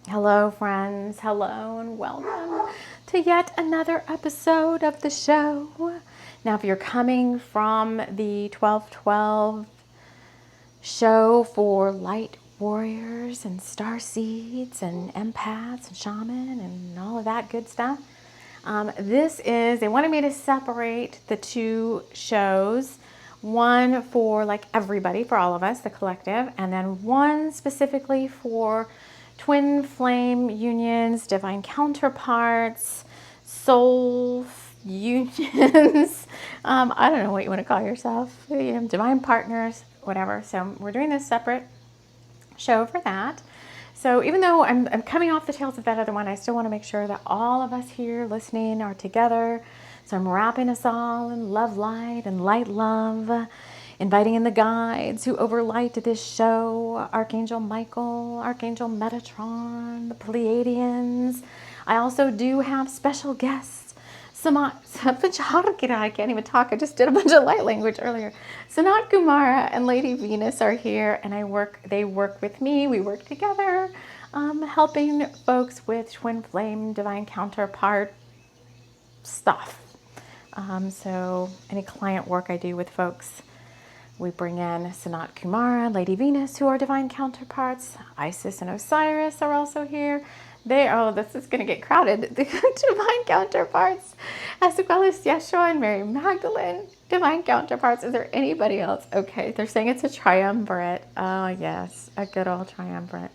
Hello, friends. Hello, and welcome to yet another episode of the show. Now, if you're coming from the 1212 show for light warriors and star seeds and empaths and shaman and all of that good stuff, they wanted me to separate the two shows. One for like everybody, for all of us, the collective, and then one specifically for twin flame unions, divine counterparts, soul unions. I don't know what you want to call yourself, divine partners, whatever. So we're doing this separate show for that. So even though I'm coming off the tails of that other one, I still want to make sure that all of us here listening are together. So I'm wrapping us all in love light and light love, inviting in the guides who overlight this show, Archangel Michael, Archangel Metatron, the Pleiadians. I also do have special guests. I can't even talk. I just did a bunch of light language earlier. Sanat, Kumara, and Lady Venus are here, and they work with me. We work together, helping folks with twin flame, divine counterpart stuff. So any client work I do with folks, we bring in Sanat, Kumara, Lady Venus, who are divine counterparts. Isis and Osiris are also here. This is going to get crowded. The divine counterparts, as well as Yeshua and Mary Magdalene, divine counterparts. Is there anybody else? Okay, they're saying it's a triumvirate. Oh, yes, a good old triumvirate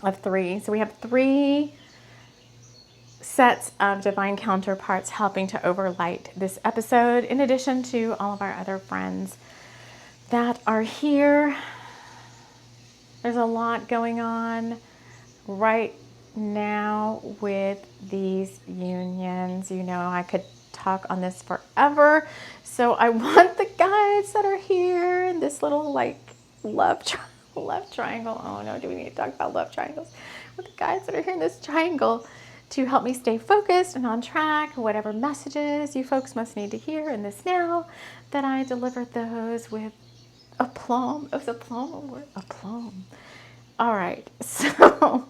of three. So we have three sets of divine counterparts helping to overlight this episode, in addition to all of our other friends that are here. There's a lot going on right now with these unions. You know, I could talk on this forever. So I want the guides that are here in this little like love triangle. Oh no, do we need to talk about love triangles? With the guides that are here in this triangle to help me stay focused and on track, whatever messages you folks must need to hear in this now, that I delivered those with aplomb. Is aplomb a word? Aplomb. All right, so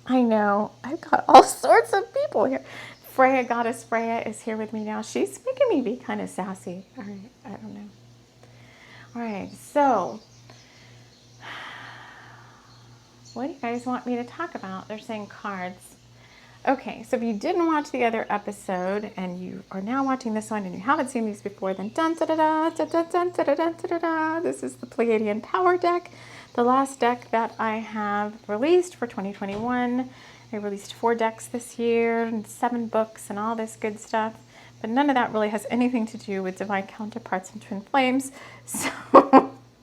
I know I've got all sorts of people here. Freya, Goddess Freya, is here with me now. She's making me be kind of sassy. All right, I don't know. All right, so what do you guys want me to talk about? They're saying cards. Okay, so if you didn't watch the other episode and you are now watching this one and you haven't seen these before, then dun da da da da da da da da da da. This is the Pleiadian Power Deck, the last deck that I have released for 2021. I released 4 decks this year and 7 books and all this good stuff, but none of that really has anything to do with divine counterparts and twin flames, so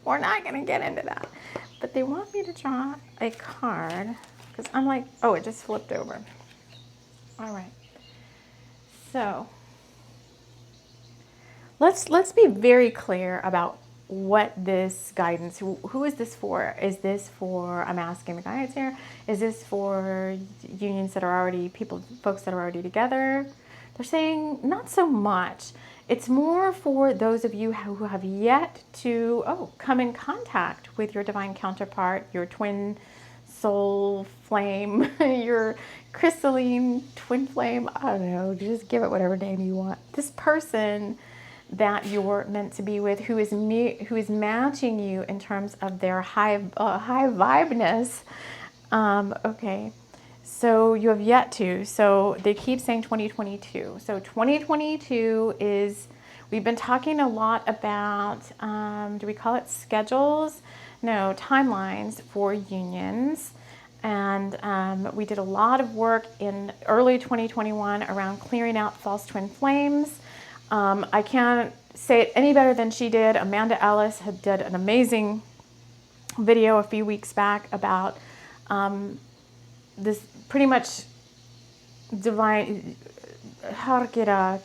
we're not going to get into that. But they want me to draw a card because I'm like, oh, it just flipped over. All right, so let's be very clear about what this guidance, who is this for? Is this for, I'm asking the guides here, is this for unions that are already, folks that are already together? They're saying not so much. It's more for those of you who have yet to, come in contact with your divine counterpart, your twin soul flame, your crystalline twin flame, I don't know, just give it whatever name you want. This person that you're meant to be with, who is matching you in terms of their high vibeness. Okay, so you have yet to. So they keep saying 2022. So 2022 is, we've been talking a lot about, do we call it schedules? No, timelines for unions. And we did a lot of work in early 2021 around clearing out false twin flames. I can't say it any better than she did. Amanda Ellis did an amazing video a few weeks back about this pretty much divine,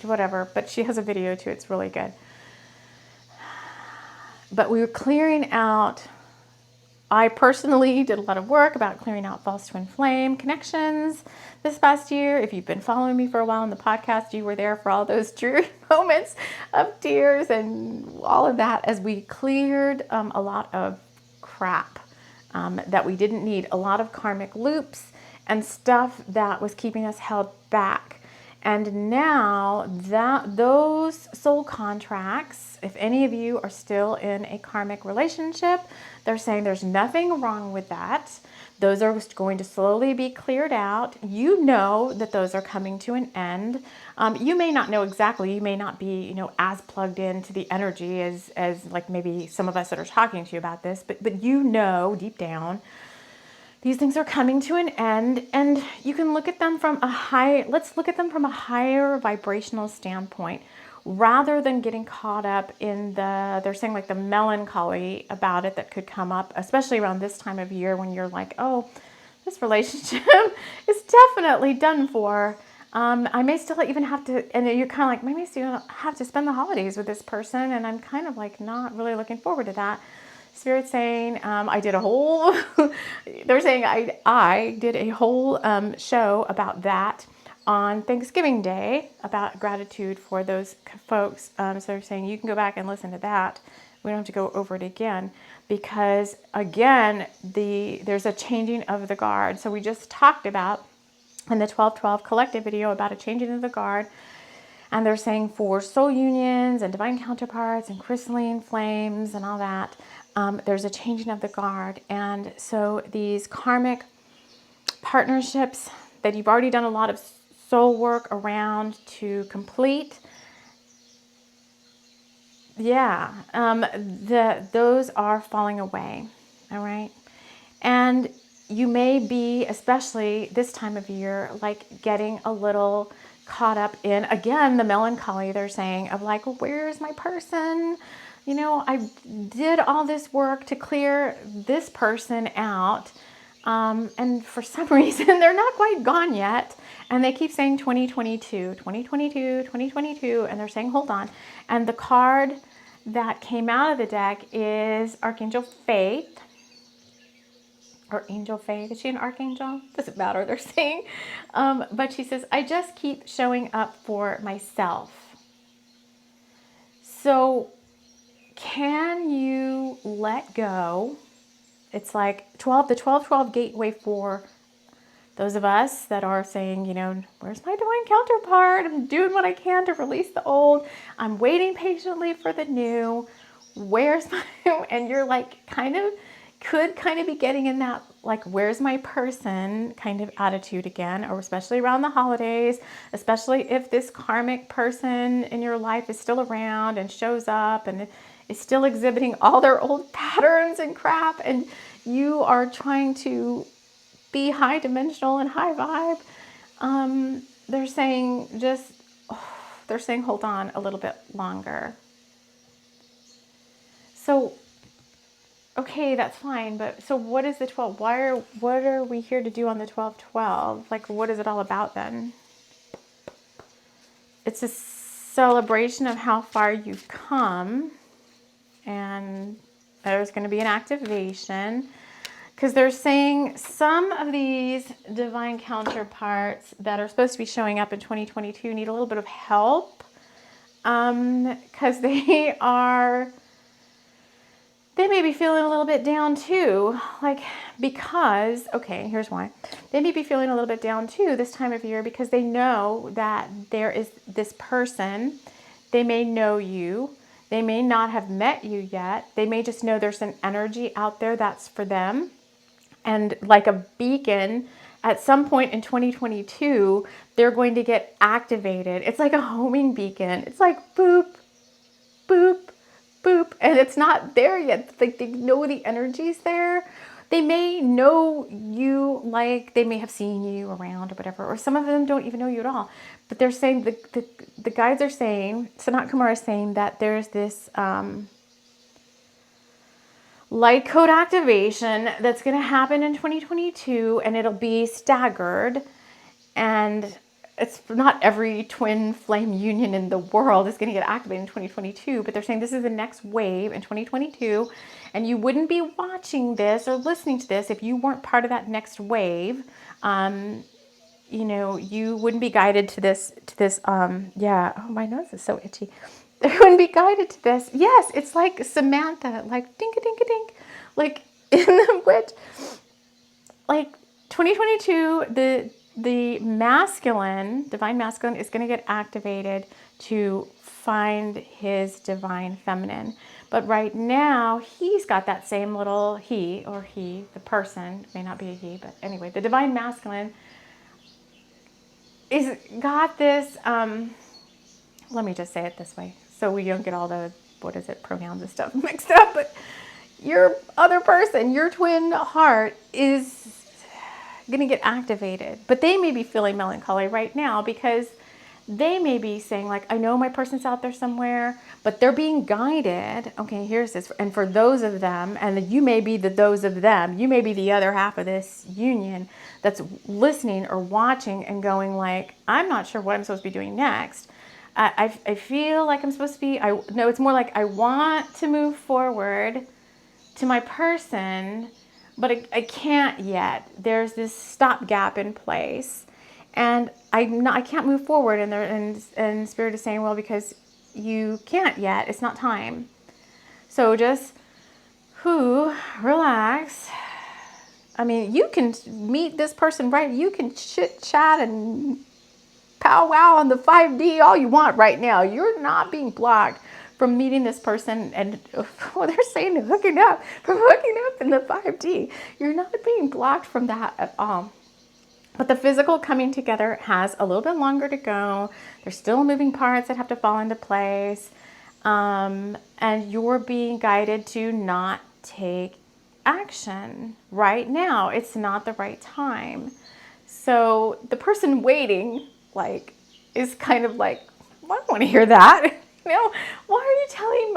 whatever, but she has a video too. It's really good. But we were clearing out, I personally did a lot of work about clearing out false twin flame connections this past year. If you've been following me for a while on the podcast, you were there for all those dreary moments of tears and all of that as we cleared a lot of crap that we didn't need, a lot of karmic loops and stuff that was keeping us held back. And now that those soul contracts, if any of you are still in a karmic relationship, they're saying there's nothing wrong with that. Those are going to slowly be cleared out. You know that those are coming to an end. You may not know exactly. You may not be, as plugged into the energy as like maybe some of us that are talking to you about this, but you know deep down these things are coming to an end, and you can look at them from let's look at them from a higher vibrational standpoint, rather than getting caught up in they're saying like the melancholy about it that could come up, especially around this time of year when you're like, oh, this relationship is definitely done for. I may still even have to, and you're kind of like, I may still have to spend the holidays with this person, and I'm kind of like not really looking forward to that. Spirit saying, I did a whole, they're saying I did a whole show about that on Thanksgiving Day, about gratitude for those folks. So they're saying you can go back and listen to that. We don't have to go over it again, because again, there's a changing of the guard. So we just talked about in the 1212 collective video about a changing of the guard. And they're saying for soul unions and divine counterparts and crystalline flames and all that, there's a changing of the guard. And so these karmic partnerships that you've already done a lot of soul work around to complete, those are falling away, all right? And you may be, especially this time of year, like getting a little caught up in, again, the melancholy they're saying of like, where's my person? I did all this work to clear this person out. And for some reason, they're not quite gone yet. And they keep saying 2022, 2022, 2022. And they're saying, hold on. And the card that came out of the deck is Archangel Faith. Or Angel Faith. Is she an archangel? Doesn't matter, they're saying. But she says, I just keep showing up for myself. So can you let go? It's like the 1212 gateway for those of us that are saying, where's my divine counterpart? I'm doing what I can to release the old. I'm waiting patiently for the new. Where's my, and you're like could be getting in that, like, where's my person kind of attitude again, or especially around the holidays, especially if this karmic person in your life is still around and shows up and is still exhibiting all their old patterns and crap, and you are trying to be high dimensional and high vibe. They're saying hold on a little bit longer. So okay, that's fine, but so what is the 12? What are we here to do on the 1212? Like, what is it all about then? It's a celebration of how far you've come, and there's going to be an activation, because they're saying some of these divine counterparts that are supposed to be showing up in 2022 need a little bit of help, because they may be feeling a little bit down too, okay, here's why. They may be feeling a little bit down too this time of year, because they know that there is this person. They may know you. They may not have met you yet. They may just know there's an energy out there that's for them. And like a beacon, at some point in 2022, they're going to get activated. It's like a homing beacon. It's like boop, boop, boop, and it's not there yet. Like, they know the energy's there. They may know you, like they may have seen you around or whatever, or some of them don't even know you at all. But they're saying, the guides are saying, Sanat Kumara is saying that there's this light code activation that's going to happen in 2022, and it'll be staggered, and it's not every twin flame union in the world is going to get activated in 2022, but they're saying this is the next wave in 2022, and you wouldn't be watching this or listening to this if you weren't part of that next wave. You wouldn't be guided to this, oh, my nose is so itchy. They wouldn't be guided to this. Yes, it's like Samantha, like dink-a-dink-a-dink. Like, in which, like, 2022, the masculine, divine masculine, is going to get activated to find his divine feminine. But right now, he's got that same little he, the person, may not be a he, but anyway, the divine masculine is got this, let me just say it this way, so we don't get all the, pronouns and stuff mixed up, but your other person, your twin heart, is going to get activated. But they may be feeling melancholy right now because they may be saying, like, I know my person's out there somewhere, but they're being guided. Okay, here's this. And for those of them, and you may be those of them, you may be the other half of this union that's listening or watching and going like, I'm not sure what I'm supposed to be doing next. I feel like I'm supposed to be, no, it's more like I want to move forward to my person, but I can't yet. There's this stopgap in place, and I can't move forward. And Spirit is saying, well, because you can't yet, it's not time. So just relax. I mean, you can meet this person, right? You can chit chat and powwow on the 5D all you want right now. You're not being blocked from meeting this person, and they're saying hooking up in the 5D. You're not being blocked from that at all. But the physical coming together has a little bit longer to go. There's still moving parts that have to fall into place. And you're being guided to not take action right now. It's not the right time. So the person waiting, like, is kind of like, well, I don't want to hear that. You know, why are you telling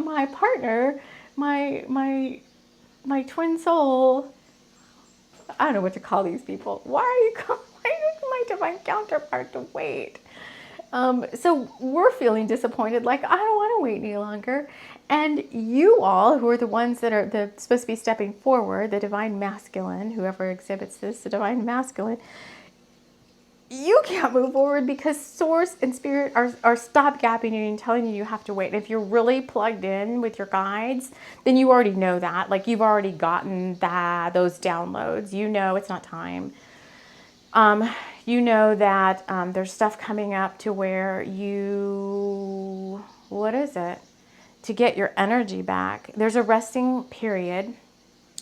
my partner, my twin soul, I don't know what to call these people. Why are you my divine counterpart to wait? So we're feeling disappointed, like, I don't want to wait any longer. And you all, who are the ones that are supposed to be stepping forward, the divine masculine, whoever exhibits this, the divine masculine, you can't move forward because Source and Spirit are stopgapping you and telling you have to wait. And if you're really plugged in with your guides, then you already know that. Like, you've already gotten those downloads. You know it's not time. You know that there's stuff coming up to where to get your energy back. There's a resting period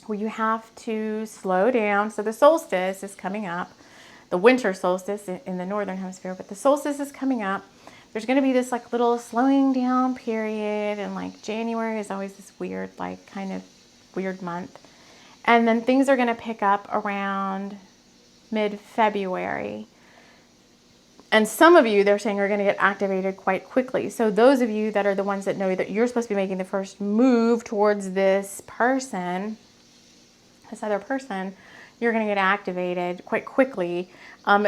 where you have to slow down. So the solstice is coming up. The winter solstice in the northern hemisphere, but the solstice is coming up. There's going to be this like little slowing down period, and like January is always this weird, like kind of weird month. And then things are going to pick up around mid-February. And some of you, they're saying, are going to get activated quite quickly. So those of you that are the ones that know that you're supposed to be making the first move towards this person, this other person, you're going to get activated quite quickly.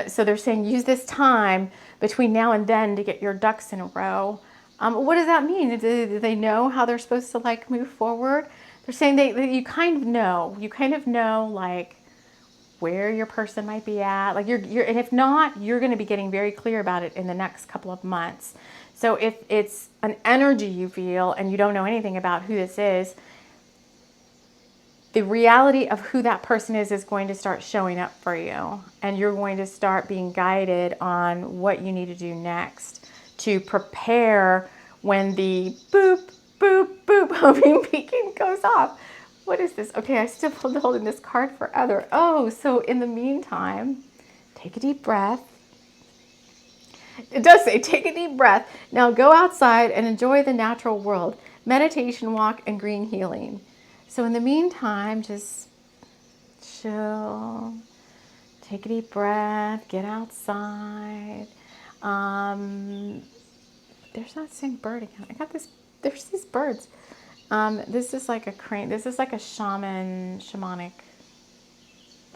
So they're saying use this time between now and then to get your ducks in a row. What does that mean? Do they know how they're supposed to like move forward? They're saying you kind of know. You kind of know like where your person might be at. Like and if not, you're going to be getting very clear about it in the next couple of months. So if it's an energy you feel and you don't know anything about who this is, the reality of who that person is going to start showing up for you. And you're going to start being guided on what you need to do next to prepare when the boop, boop, boop homing beacon goes off. What is this? Okay, I still been holding this card for other. Oh, so in the meantime, take a deep breath. It does say take a deep breath. Now go outside and enjoy the natural world. Meditation walk and green healing. So in the meantime, just chill, take a deep breath, get outside. There's that same bird again. I got this, there's these birds. This is like a crane. This is like a shamanic,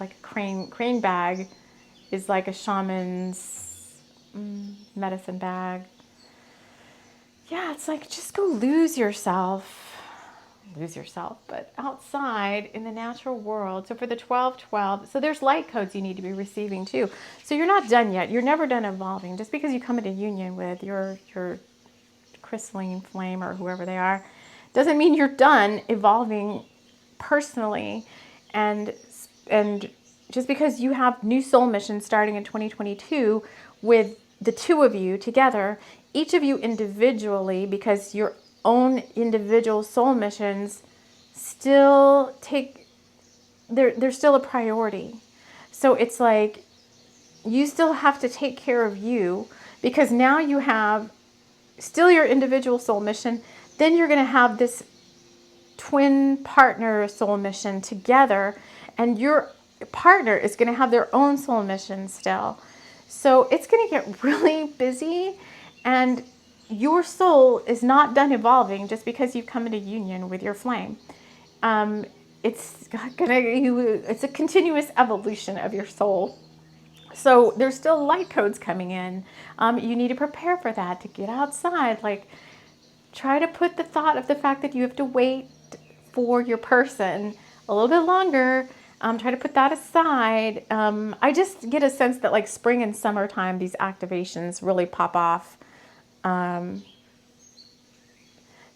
like a crane bag is like a shaman's medicine bag. Yeah, it's like just go lose yourself, but outside in the natural world. So for the 12-12, so there's light codes you need to be receiving too. So you're not done yet. You're never done evolving. Just because you come into union with your crystalline flame or whoever they are, doesn't mean you're done evolving personally, and just because you have new soul missions starting in 2022 with the two of you together, each of you individually, because your own individual soul missions still take, they're still a priority. So it's like you still have to take care of you, because now you have still your individual soul mission. Then you're going to have this twin partner soul mission together, and your partner is going to have their own soul mission still. So it's going to get really busy, and your soul is not done evolving just because you've come into union with your flame. It's a continuous evolution of your soul. So there's still light codes coming in. You need to prepare for that, to get outside. Like, try to put the thought of the fact that you have to wait for your person a little bit longer. Try to put that aside. I just get a sense that like spring and summertime, these activations really pop off.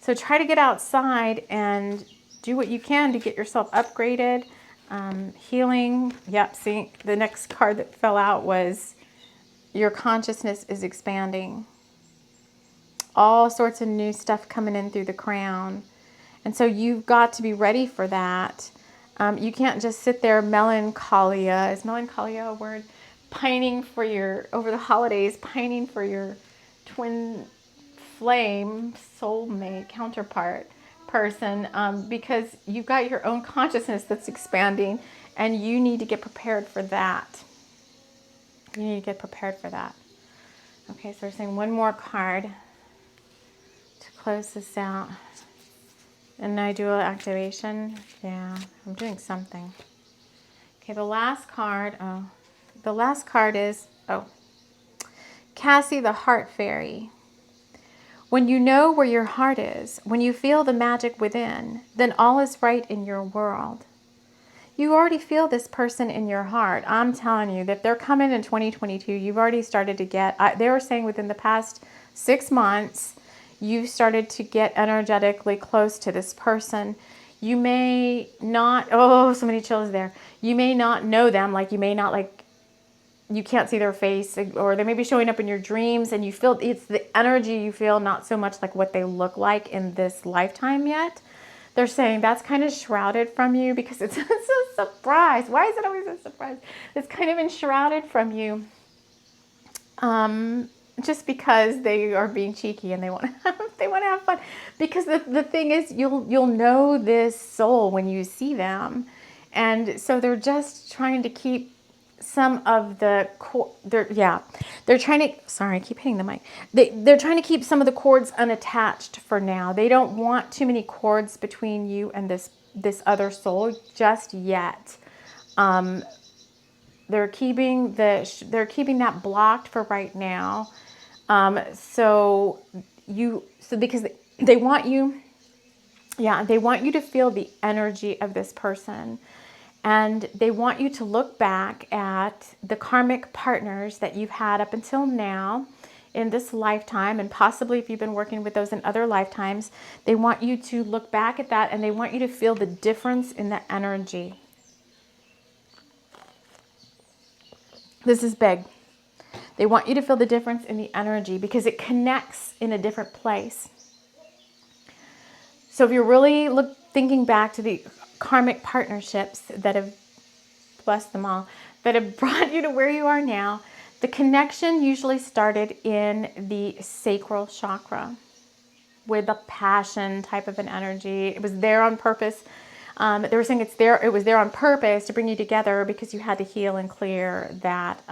So try to get outside and do what you can to get yourself upgraded. Healing. Yep. See, the next card that fell out was your consciousness is expanding. All sorts of new stuff coming in through the crown. And so you've got to be ready for that. You can't just sit there melancholia. Is melancholia a word? Pining for your, over the holidays, pining for your twin flame, soulmate, counterpart person, because you've got your own consciousness that's expanding, and you need to get prepared for that. You need to get prepared for that. Okay, so we're saying one more card to close this out. And I do an activation. Yeah, I'm doing something. Okay, the last card. The last card is, Cassie the Heart Fairy. When you know where your heart is, when you feel the magic within, then all is right in your world. You already feel this person in your heart. I'm telling you that if they're coming in 2022, you've already started to get, they were saying within the past 6 months, you started to get energetically close to this person. You may not, so many chills there. You may not know them, like you may not you can't see their face, or they may be showing up in your dreams, and you feel, it's the energy you feel, not so much like what they look like in this lifetime yet. They're saying that's kind of shrouded from you because it's a surprise. Why is it always a surprise? It's kind of enshrouded from you. Just because they are being cheeky and they want to have fun. Because the thing is, you'll know this soul when you see them, and so they're just trying to keep some of the they're trying to, sorry, I keep hitting the mic. They're trying to keep some of the cords unattached for now. They don't want too many cords between you and this other soul just yet. They're keeping that blocked for right now. So because they want you, they want you to feel the energy of this person. And they want you to look back at the karmic partners that you've had up until now in this lifetime, and possibly if you've been working with those in other lifetimes, they want you to look back at that, and they want you to feel the difference in the energy. This is big. They want you to feel the difference in the energy because it connects in a different place. So if you're really thinking back to the karmic partnerships that have, blessed them all, that have brought you to where you are now, the connection usually started in the sacral chakra with a passion type of an energy. It was there on purpose. They were saying it was there on purpose to bring you together because you had to heal and clear that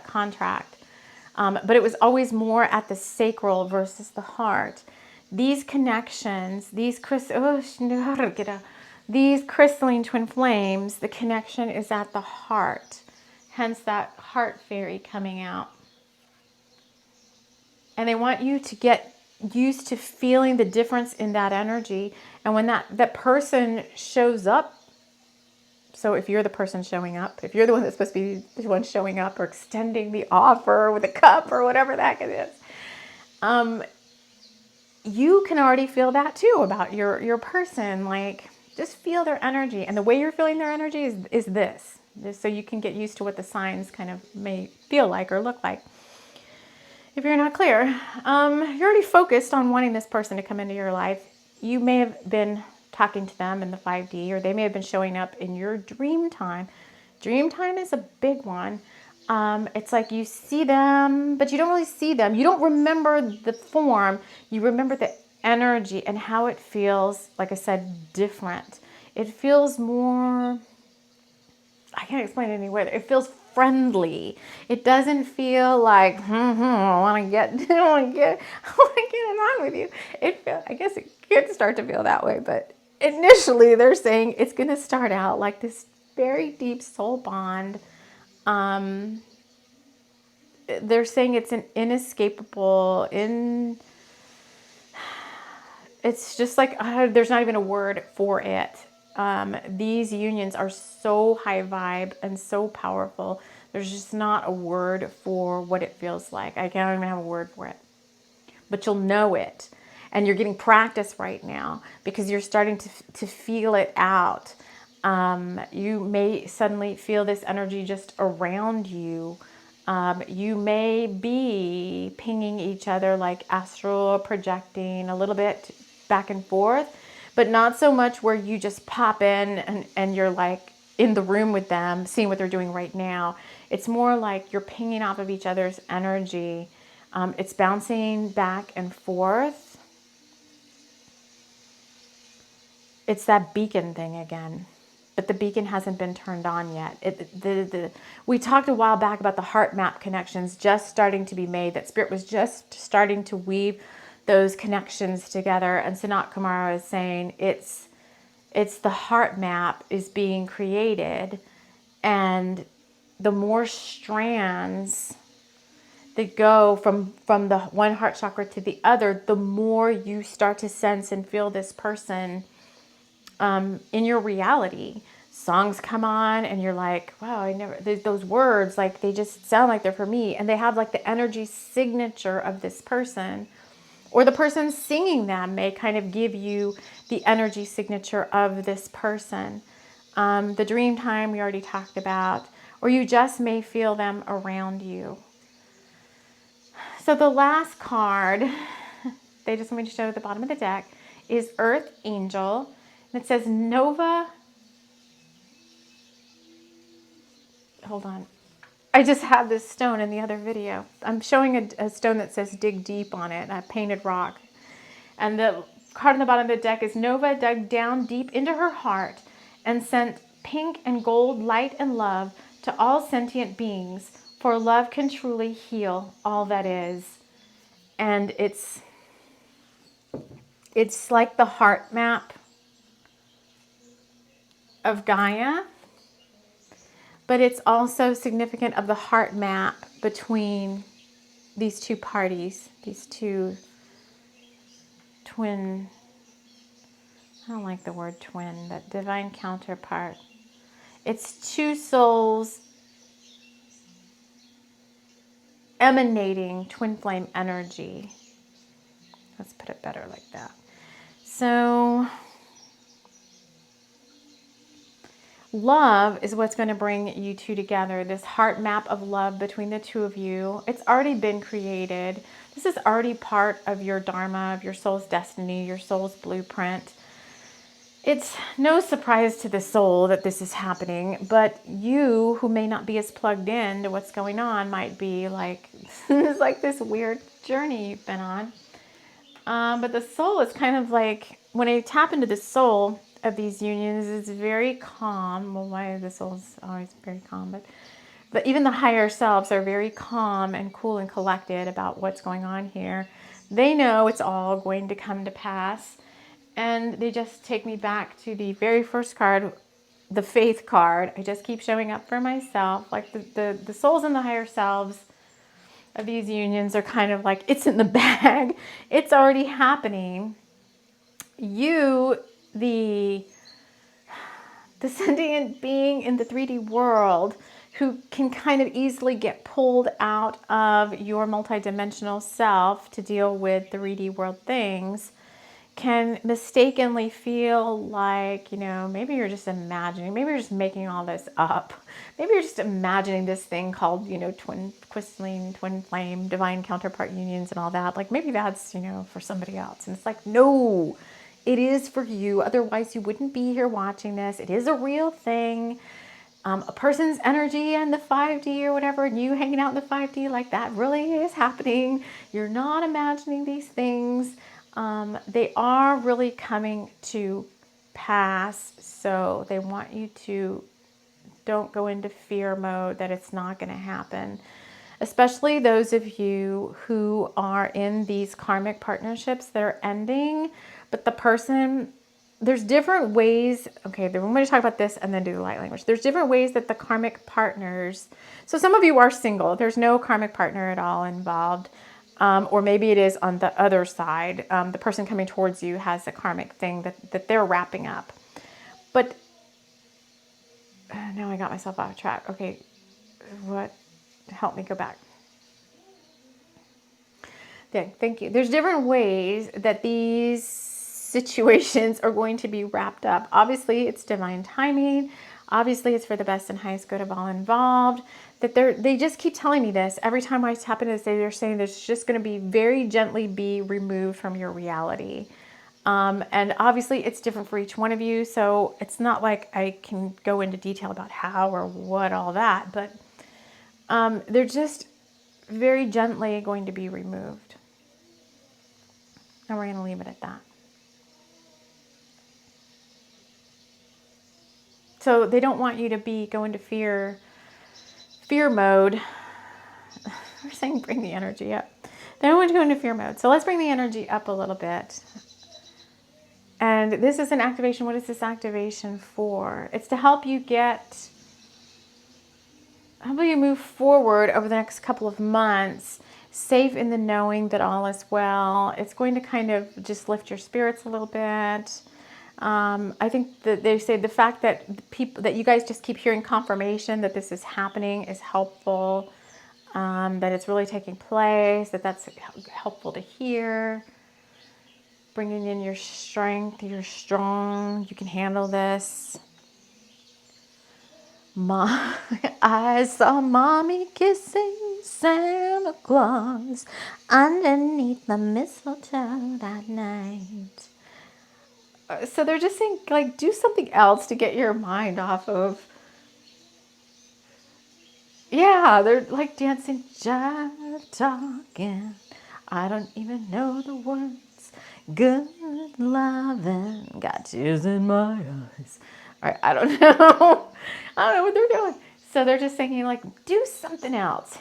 contract. But it was always more at the sacral versus the heart. These connections, these crystalline twin flames, the connection is at the heart. Hence that heart fairy coming out. And they want you to get used to feeling the difference in that energy. And when that person shows up, so if you're the person showing up, if you're the one that's supposed to be the one showing up or extending the offer with a cup or whatever the heck it is, you can already feel that too about your person. Like, Just feel their energy. And the way you're feeling their energy is this. Just so you can get used to what the signs kind of may feel like or look like. If you're not clear, you're already focused on wanting this person to come into your life. You may have been talking to them in the 5D, or they may have been showing up in your dream time. Dream time is a big one. It's like you see them, but you don't really see them. You don't remember the form. You remember the energy and how it feels, like I said, different. It feels more, I can't explain it any way. It feels friendly. It doesn't feel like, I want to get it on with you. I guess it could start to feel that way, but initially they're saying it's going to start out like this very deep soul bond. They're saying it's an inescapable, it's just like, there's not even a word for it. These unions are so high vibe and so powerful. There's just not a word for what it feels like. I can't even have a word for it. But you'll know it. And you're getting practice right now because you're starting to feel it out. You may suddenly feel this energy just around you. You may be pinging each other, like astral projecting a little bit back and forth, but not so much where you just pop in and you're like in the room with them, seeing what they're doing right now. It's more like you're pinging off of each other's energy. It's bouncing back and forth. It's that beacon thing again. But the beacon hasn't been turned on yet. We talked a while back about the heart map connections just starting to be made, that Spirit was just starting to weave those connections together. And Sanat Kumara is saying it's the heart map is being created, and the more strands that go from the one heart chakra to the other, the more you start to sense and feel this person in your reality. Songs come on and you're like, wow, those words, like they just sound like they're for me. And they have like the energy signature of this person, or the person singing them may kind of give you the energy signature of this person. The dream time we already talked about, or you just may feel them around you. So the last card, they just want me to show at the bottom of the deck, is Earth Angel. And it says Nova. Hold on. I just have this stone in the other video. I'm showing a stone that says dig deep on it, a painted rock. And the card on the bottom of the deck is Nova dug down deep into her heart and sent pink and gold light and love to all sentient beings, for love can truly heal all that is. And it's like the heart map of Gaia, but it's also significant of the heart map between these two parties, these two twin, I don't like the word twin, but divine counterpart. It's two souls emanating twin flame energy. Let's put it better like that. So love is what's going to bring you two together. This heart map of love between the two of you. It's already been created. This is already part of your dharma, of your soul's destiny, your soul's blueprint. It's no surprise to the soul that this is happening, but you who may not be as plugged in to what's going on might be like, it's like this weird journey you've been on. But the soul is kind of like, when I tap into the soul of these unions, it's very calm. Well, why the soul's always very calm, but even the higher selves are very calm and cool and collected about what's going on here. They know it's all going to come to pass. And they just take me back to the very first card, the faith card. I just keep showing up for myself. Like the souls and the higher selves of these unions are kind of like, it's in the bag. It's already happening. You, the sentient being in the 3D world who can kind of easily get pulled out of your multidimensional self to deal with the 3D world things, can mistakenly feel like, maybe you're just imagining, maybe you're just making all this up. Maybe you're just imagining this thing called, twin crystalline, twin flame, divine counterpart unions and all that. Like maybe that's, for somebody else. And it's like, no, it is for you. Otherwise you wouldn't be here watching this. It is a real thing. A person's energy and the 5D or whatever, and you hanging out in the 5D, like that really is happening. You're not imagining these things. They are really coming to pass. So they want you to don't go into fear mode that it's not going to happen. Especially those of you who are in these karmic partnerships that are ending, but the person, there's different ways. Okay, I'm going to talk about this and then do the light language. There's different ways that the karmic partners, so some of you are single. There's no karmic partner at all involved. Or maybe it is on the other side. The person coming towards you has a karmic thing that they're wrapping up. But now I got myself off track. Okay, what? Help me go back. Yeah, thank you. There's different ways that these situations are going to be wrapped up. Obviously, it's divine timing. Obviously, it's for the best and highest good of all involved. That they just keep telling me this. Every time I tap into this, they're saying there's just going to be very gently be removed from your reality. And obviously, it's different for each one of you. So it's not like I can go into detail about how or what, all that. But they're just very gently going to be removed. And we're going to leave it at that. So they don't want you to go into fear mode. We're saying bring the energy up. They don't want to go into fear mode. So let's bring the energy up a little bit. And this is an activation. What is this activation for? It's to help you move forward over the next couple of months, safe in the knowing that all is well. It's going to kind of just lift your spirits a little bit. I think that they say the fact that that you guys just keep hearing confirmation that this is happening is helpful. That it's really taking place. That's helpful to hear. Bringing in your strength. You're strong. You can handle this. I saw Mommy kissing Santa Claus underneath the mistletoe that night. So they're just saying, like, do something else to get your mind off of. Yeah, they're like dancing, jive talking. I don't even know the words. Good loving, got tears in my eyes. All right, I don't know. I don't know what they're doing. So they're just singing, like, do something else.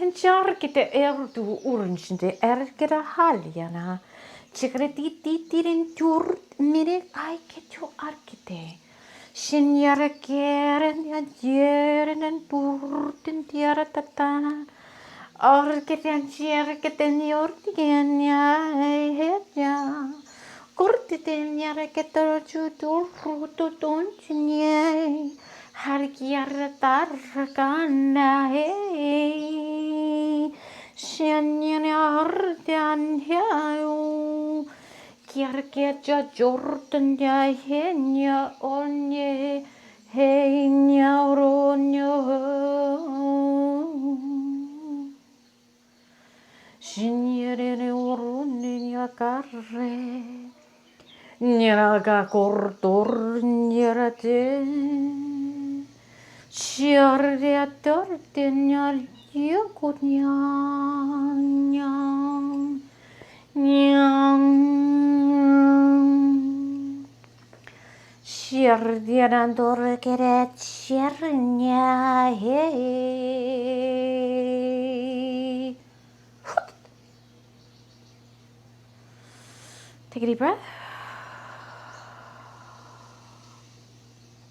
Take a deep breath.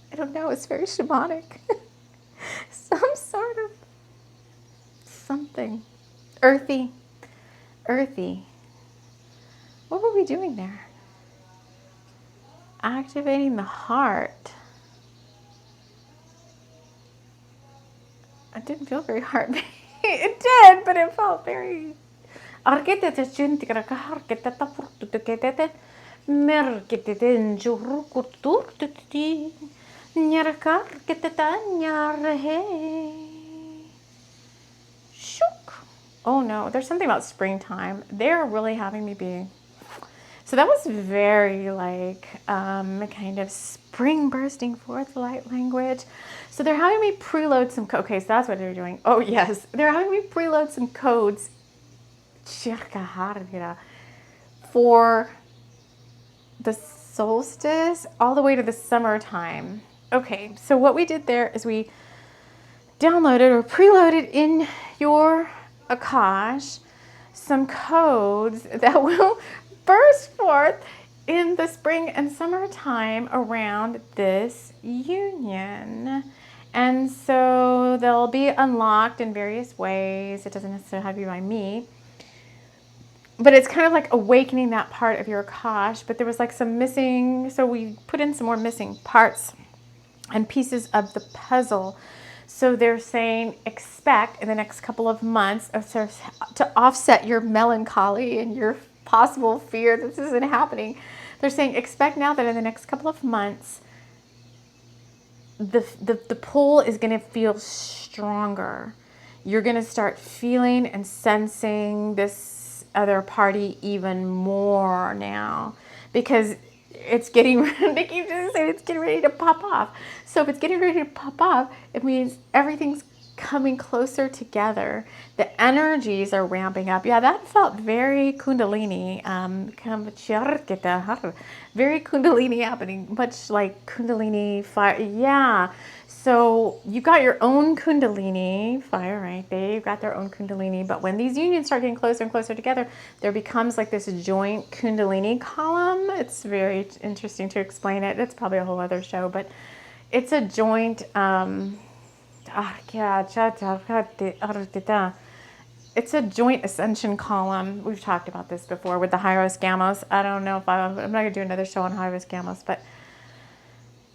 I don't know, it's very shamanic. Some sort of something. Earthy. What were we doing there? Activating the heart. It didn't feel very heart. It did, but it felt very... Merkiteten jurukuturtiti. Oh no, there's something about springtime. They're really having me be. So that was very like kind of spring bursting forth light language. So they're having me preload some okay, so that's what they're doing. Oh yes, they're having me preload some codes for the solstice all the way to the summertime. Okay, so what we did there is we downloaded or preloaded in your Akash some codes that will burst forth in the spring and summertime around this union. And so they'll be unlocked in various ways. It doesn't necessarily have to be by me. But it's kind of like awakening that part of your Akash. But there was like some missing, so we put in some more missing parts and pieces of the puzzle. So they're saying expect in the next couple of months to offset your melancholy and your possible fear that this isn't happening. They're saying expect now that in the next couple of months, the pull is going to feel stronger. You're going to start feeling and sensing this other party even more now because it's getting they keep just saying it's getting ready to pop off. So if it's getting ready to pop off, it means everything's coming closer together. The energies are ramping up. Yeah, that felt very Kundalini, very Kundalini happening, much like Kundalini fire. Yeah. So you got your own Kundalini fire, right? They've got their own Kundalini. But when these unions start getting closer and closer together, there becomes like this joint Kundalini column. It's very interesting to explain it. It's probably a whole other show, but it's a joint, it's a joint ascension column. We've talked about this before with the Hieros Gamos. I don't know if I'm not going to do another show on Hieros Gamos, but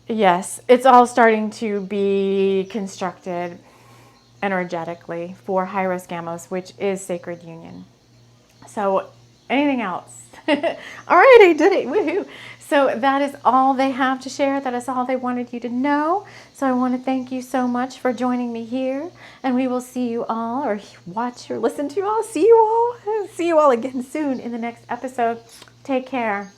yes, it's all starting to be constructed energetically for Hieros Gamos, which is sacred union. So anything else? All right, I did it. Woohoo. So that is all they have to share. That is all they wanted you to know. So I want to thank you so much for joining me here. And we will see you all, or watch or listen to you all. See you all again soon in the next episode. Take care.